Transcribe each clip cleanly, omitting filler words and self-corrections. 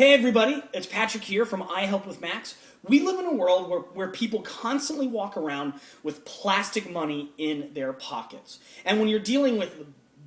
Hey everybody, it's Patrick here from I Help with Max. We live in a world where people constantly walk around with plastic money in their pockets. And when you're dealing with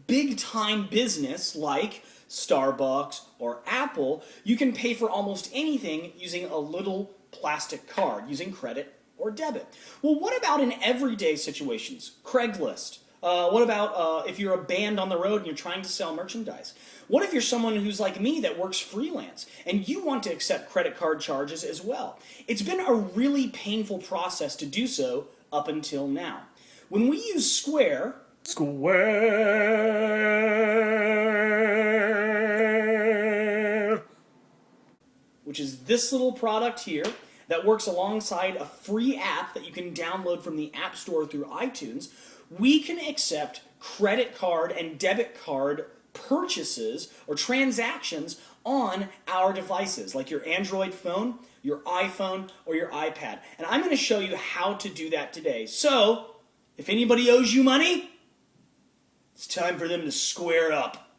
big time business like Starbucks or Apple, you can pay for almost anything using a little plastic card, using credit or debit. Well, what about in everyday situations? Craigslist. What about if you're a band on the road and you're trying to sell merchandise? What if you're someone who's like me that works freelance and you want to accept credit card charges as well? It's been a really painful process to do so up until now. When we use Square, which is this little product here that works alongside a free app that you can download from the App Store through iTunes, we can accept credit card and debit card purchases or transactions on our devices, like your Android phone, your iPhone, or your iPad. And I'm going to show you how to do that today. So, if anybody owes you money, it's time for them to square up.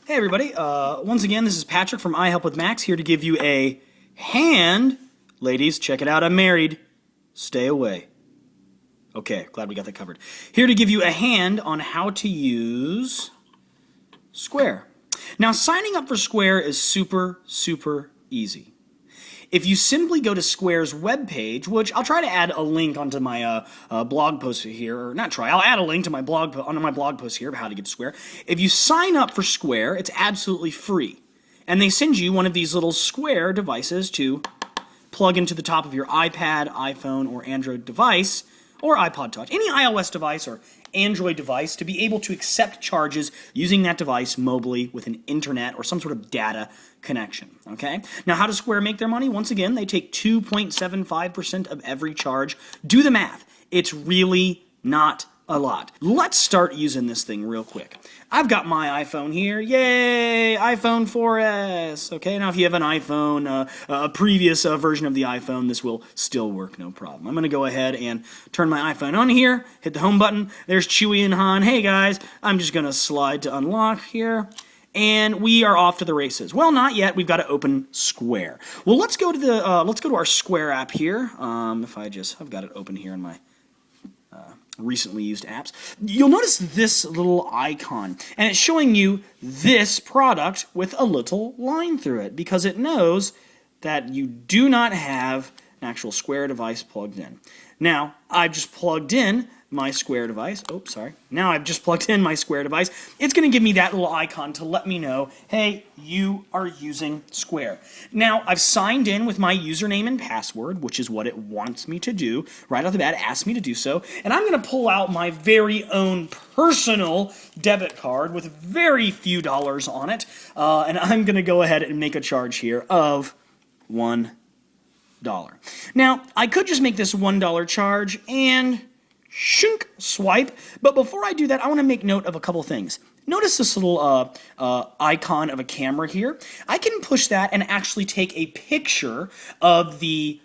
Hey everybody, once again, this is Patrick from I Help with Max, here to give you a hand. Ladies, check it out, I'm married. Stay away. Okay, glad we got that covered. Here to give you a hand on how to use Square. Now, signing up for Square is super easy. If you simply go to Square's webpage, which I'll try to add a link onto my blog post here, or not try, I'll add a link to my onto my blog post here of how to get to Square. If you sign up for Square, it's absolutely free. And they send you one of these little Square devices to plug into the top of your iPad, iPhone, or Android device, or iPod Touch, any iOS device or Android device, to be able to accept charges using that device mobily with an internet or some sort of data connection, okay? Now, how does Square make their money? Once again, they take 2.75% of every charge. Do the math. It's really not a lot. Let's start using this thing real quick. I've got my iPhone here. Yay! iPhone 4S. Okay, now if you have an iPhone, a previous version of the iPhone, this will still work, no problem. I'm going to go ahead and turn my iPhone on here, hit the home button. There's Chewy and Han. Hey guys, I'm just going to slide to unlock here. And we are off to the races. Well, not yet. We've got to open Square. Well, let's go to our Square app here. I've got it open here in my recently used apps. You'll notice this little icon, and it's showing you this product with a little line through it because it knows that you do not have an actual Square device plugged in. Now, I've just plugged in my Square device. Now I've just plugged in my Square device. It's going to give me that little icon to let me know, hey, you are using Square. Now, I've signed in with my username and password, which is what it wants me to do. Right off the bat, it asks me to do so. And I'm going to pull out my very own personal debit card with very few dollars on it. And I'm going to go ahead and make a charge here of $1. Now, I could just make this $1 charge and shunk, swipe, but before I do that, I want to make note of a couple things. Notice this little icon of a camera here. I can push that and actually take a picture of the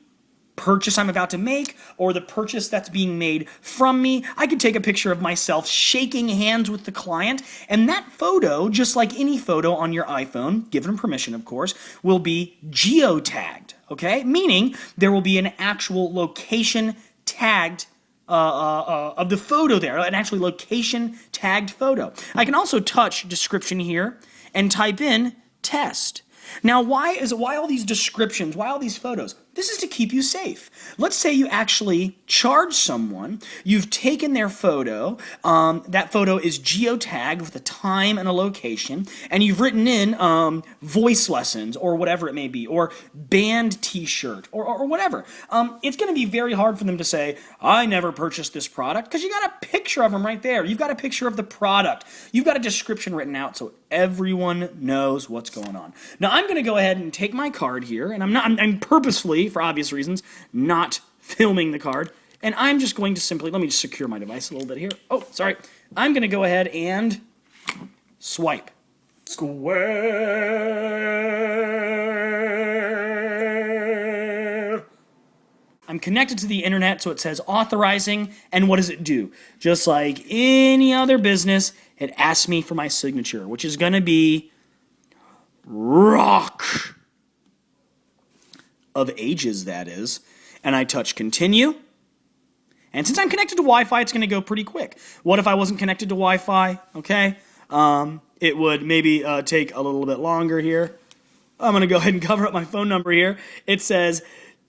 purchase I'm about to make or the purchase that's being made from me. I could take a picture of myself shaking hands with the client, and that photo, just like any photo on your iPhone, given permission of course, will be geotagged, okay? Meaning there will be an actual location tagged of the photo there, an actually location tagged photo. I can also touch description here and type in test. Now, why all these descriptions? Why all these photos? This is to keep you safe. Let's say you actually charge someone, you've taken their photo, that photo is geotagged with a time and a location, and you've written in voice lessons or whatever it may be, or band t-shirt or whatever. It's going to be very hard for them to say, I never purchased this product, because you got a picture of them right there. You've got a picture of the product. You've got a description written out so everyone knows what's going on. Now I'm going to go ahead and take my card here, and I'm purposefully, for obvious reasons, not filming the card. And I'm just going to simply, let me just secure my device a little bit here. Oh, sorry. I'm going to go ahead and swipe. Square. I'm connected to the internet, so it says authorizing, and what does it do? Just like any other business, it asks me for my signature, which is going to be Rock of Ages, that is. And I touch continue. And since I'm connected to Wi-Fi, it's going to go pretty quick. What if I wasn't connected to Wi-Fi? Okay. It would maybe take a little bit longer here. I'm going to go ahead and cover up my phone number here. It says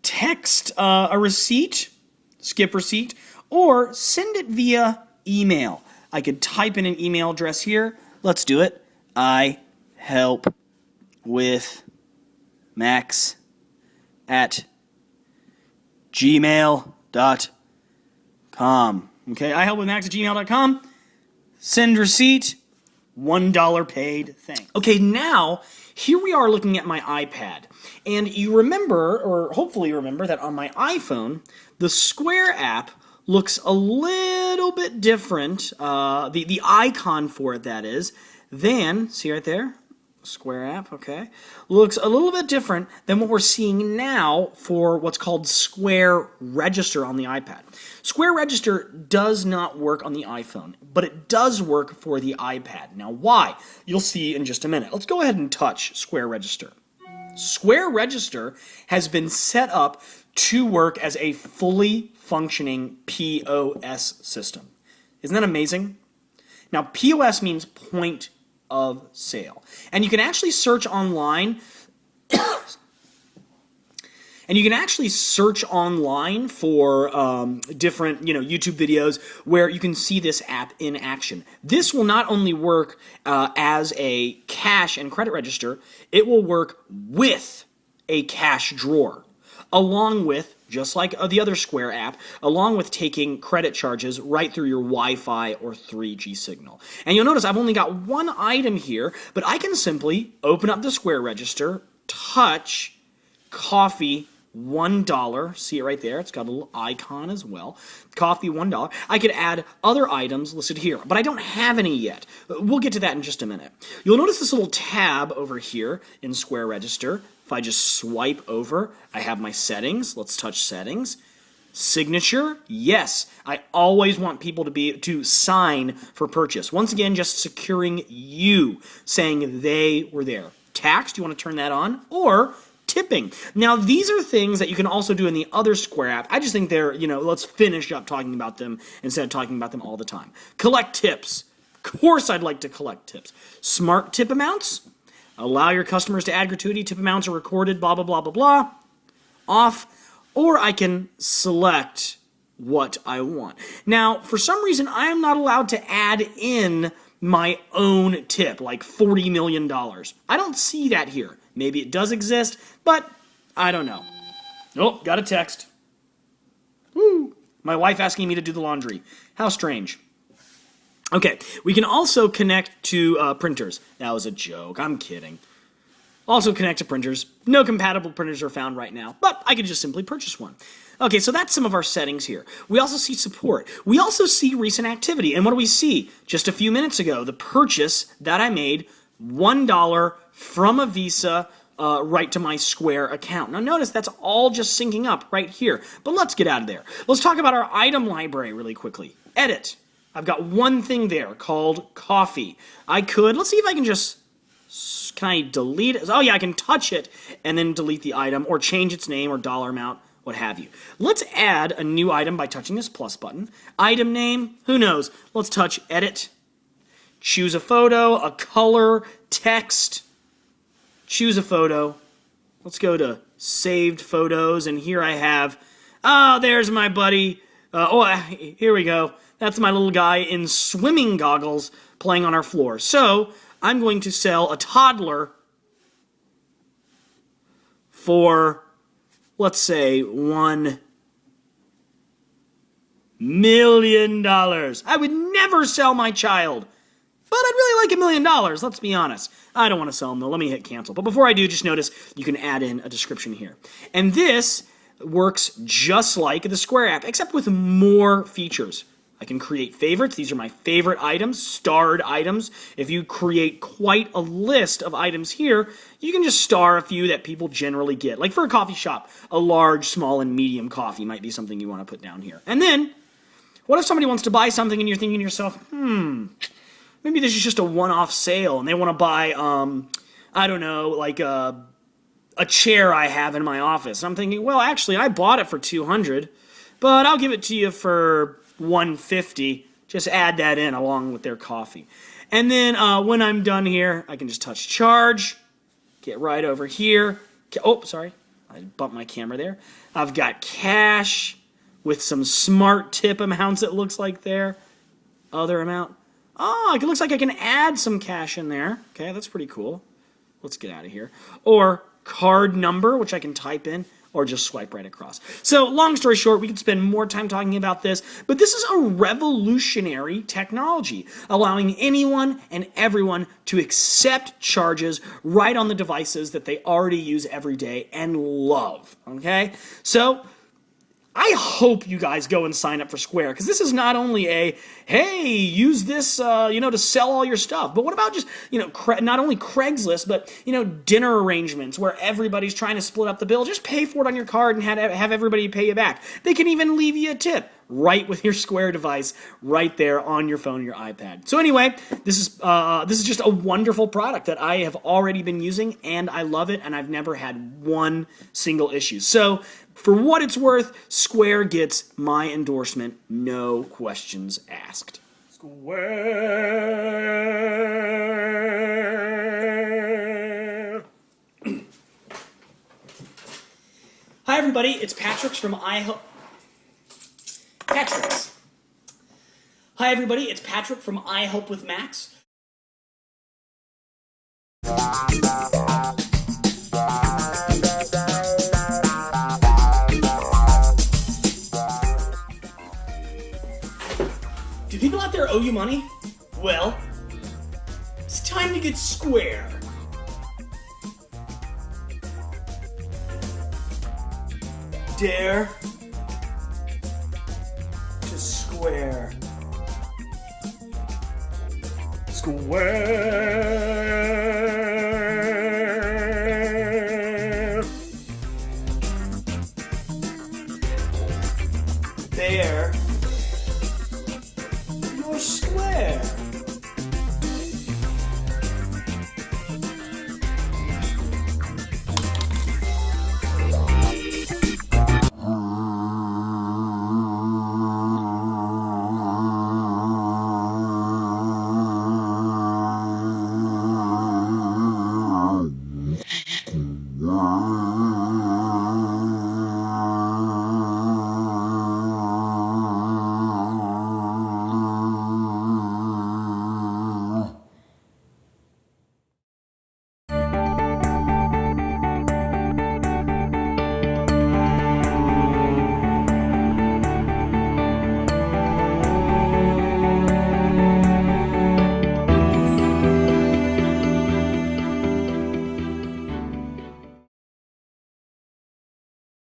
text a receipt, skip receipt, or send it via email. I could type in an email address here. Let's do it. I help with Max at gmail.com. Okay, I help with Max at gmail.com. Send receipt. $1 paid. Thanks. Okay, now here we are looking at my iPad. And you remember, or hopefully you remember, that on my iPhone, the Square app looks a little bit different, the icon for it, that is, than, see right there? Square app, okay, looks a little bit different than what we're seeing now for what's called Square Register on the iPad. Square Register does not work on the iPhone, but it does work for the iPad. Now, why? You'll see in just a minute. Let's go ahead and touch Square Register. Square Register has been set up to work as a fully functioning POS system. Isn't that amazing? Now, POS means point of sale. And you can actually search online for different, YouTube videos where you can see this app in action. This will not only work as a cash and credit register, it will work with a cash drawer, along with, just like the other Square app, along with taking credit charges right through your Wi-Fi or 3G signal. And you'll notice I've only got one item here, but I can simply open up the Square Register, touch coffee, $1. See it right there? It's got a little icon as well. Coffee, $1. I could add other items listed here, but I don't have any yet. We'll get to that in just a minute. You'll notice this little tab over here in Square Register. If I just swipe over, I have my settings. Let's touch settings. Signature, yes. I always want people to sign for purchase. Once again, just securing you, saying they were there. Tax, do you want to turn that on? Or tipping. Now, these are things that you can also do in the other Square app. I just think they're, let's finish up talking about them instead of talking about them all the time. Collect tips. Of course I'd like to collect tips. Smart tip amounts. Allow your customers to add gratuity. Tip amounts are recorded, blah, blah, blah, blah, blah. Off. Or I can select what I want. Now, for some reason, I am not allowed to add in my own tip, like $40 million. I don't see that here. Maybe it does exist, but I don't know. Oh, got a text. Woo. My wife asking me to do the laundry. How strange. Okay, we can also connect to printers. That was a joke. I'm kidding. Also connect to printers. No compatible printers are found right now, but I could just simply purchase one. Okay, so that's some of our settings here. We also see support. We also see recent activity. And what do we see? Just a few minutes ago, the purchase that I made, $1 from a Visa right to my Square account. Now notice that's all just syncing up right here. But let's get out of there. Let's talk about our item library really quickly. Edit. I've got one thing there called coffee. Let's see if I can can I delete it? Oh yeah, I can touch it and then delete the item or change its name or dollar amount, what have you. Let's add a new item by touching this plus button. Item name, who knows? Let's touch edit. Choose a photo, a color, text. Choose a photo. Let's go to saved photos, and here I have, there's my buddy. Here we go. That's my little guy in swimming goggles playing on our floor. So I'm going to sell a toddler for, let's say, $1 million. I would never sell my child, but I'd really like $1 million, let's be honest. I don't want to sell them, though. Let me hit cancel. But before I do, just notice you can add in a description here. And this works just like the Square app, except with more features. I can create favorites. These are my favorite items, starred items. If you create quite a list of items here, you can just star a few that people generally get. Like for a coffee shop, a large, small, and medium coffee might be something you want to put down here. And then, what if somebody wants to buy something and you're thinking to yourself, maybe this is just a one-off sale and they want to buy, I don't know, like a chair I have in my office. I'm thinking, well, actually, I bought it for $200, but I'll give it to you for $150. Just add that in along with their coffee. And then when I'm done here, I can just touch charge, get right over here. Oh, sorry, I bumped my camera there. I've got cash with some smart tip amounts, it looks like there. Other amount. Oh, it looks like I can add some cash in there. Okay, that's pretty cool. Let's get out of here. Or card number, which I can type in, or just swipe right across. So, long story short, we could spend more time talking about this, but this is a revolutionary technology, allowing anyone and everyone to accept charges right on the devices that they already use every day and love, okay? So, I hope you guys go and sign up for Square, because this is not only a, hey, use this, to sell all your stuff, but what about just, not only Craigslist, but, dinner arrangements where everybody's trying to split up the bill. Just pay for it on your card and have everybody pay you back. They can even leave you a tip right with your Square device, right there on your phone or your iPad. So anyway, this is just a wonderful product that I have already been using, and I love it, and I've never had one single issue. So for what it's worth, Square gets my endorsement, no questions asked. Square. Hi everybody, it's Patrick's from iHelp. Patrick's. Hi everybody, it's Patrick from iHelp with Max. Do people out there owe you money? Well, it's time to get Square. Dare to Square. Square. There